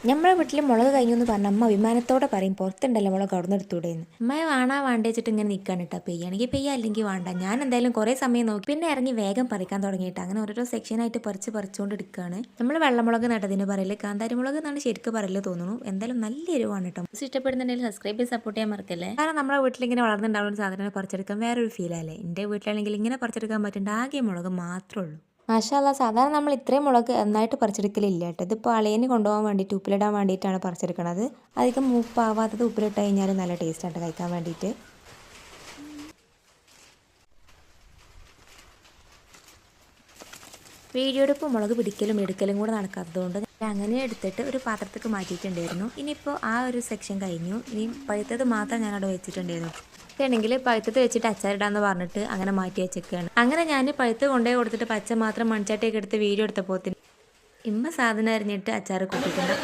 നമ്മളെ വീട്ടിൽ മുളക് കഴിഞ്ഞു എന്ന് പറഞ്ഞാൽ അമ്മ അഭിമാനത്തോടെ പറയും പുറത്തുണ്ടല്ലോ മുളക് അവിടെ നിന്ന് എടുത്തൂടെയെന്ന്. അമ്മയെ വേണാ വേണ്ട വെച്ചിട്ട് ഇങ്ങനെ നിൽക്കാൻ കേട്ടോ. പെയ്യാണെങ്കിൽ പെയ്യാ അല്ലെങ്കിൽ വേണ്ട. ഞാൻ എന്തായാലും കുറേ സമയം നോക്കി പിന്നെ ഇറങ്ങി വേഗം പറിക്കാൻ തുടങ്ങിയിട്ട് അങ്ങനെ ഓരോരോ സെക്ഷനായിട്ട് പറിച്ചുകൊണ്ട് എടുക്കുകയാണ്. നമ്മൾ വെള്ളമുളക് നട്ടതിന് പറയല് കാന്താരി മുളക് എന്നാണ് ശരിക്കും പറയല് തോന്നുന്നു. എന്തായാലും നല്ല എരിവാണ് കേട്ടോ. ഇഷ്ടപ്പെടുന്നുണ്ടെങ്കിൽ സബ്സ്ക്രൈബ് ചെയ്ത് സപ്പോർട്ട് ചെയ്യാൻ മറക്കല്ലേ. കാരണം നമ്മുടെ വീട്ടിലിങ്ങനെ വളർന്നുണ്ടാവുന്ന സാധനം പറിച്ചെടുക്കാൻ വേറൊരു ഫീലല്ലേ. എൻ്റെ വീട്ടിലാണെങ്കിൽ ഇങ്ങനെ പറിച്ചെടുക്കാൻ പറ്റേണ്ട ആകെ മുളക് മാത്രമേ ഉള്ളൂ. മാഷാ അല്ലാ, സാധാരണ നമ്മൾ ഇത്രയും മുളക് നന്നായിട്ട് പറിച്ചെടുക്കലില്ല കേട്ടോ. ഇതിപ്പോൾ അളിയന് കൊണ്ടുപോകാൻ വേണ്ടിയിട്ട് ഉപ്പിലിടാൻ വേണ്ടിയിട്ടാണ് പറിച്ചെടുക്കണത്. അധികം മൂപ്പാവാത്തത് ഉപ്പിലിട്ട് കഴിഞ്ഞാൽ നല്ല ടേസ്റ്റാണ് കഴിക്കാൻ വേണ്ടിയിട്ട്. വീഡിയോ എടുപ്പ് മുളക് പിടിക്കലും എടുക്കലും കൂടെ നടക്കാത്തതുകൊണ്ട് അങ്ങനെ എടുത്തിട്ട് ഒരു പാത്രത്തേക്ക് മാറ്റിയിട്ടുണ്ടായിരുന്നു. ഇനിയിപ്പോൾ ആ ഒരു സെക്ഷൻ കഴിഞ്ഞു. ഇനി പഴുത്തത് മാത്രം ഞാനവിടെ വെച്ചിട്ടുണ്ടായിരുന്നു. ആണെങ്കിൽ പഴുത്തത് വെച്ചിട്ട് അച്ചാറിടാന്ന് പറഞ്ഞിട്ട് അങ്ങനെ മാറ്റി വെച്ചേക്കാണ്. അങ്ങനെ ഞാൻ പഴുത്ത് കൊണ്ടുപോയി കൊടുത്തിട്ട് പച്ച മാത്രം മൺചട്ടിയൊക്കെ എടുത്ത് വീഡിയോ എടുത്തപ്പോൾ ഇമ്മ സാധനം അരിഞ്ഞിട്ട് അച്ചാർ കൂട്ടിയിട്ടുണ്ട്.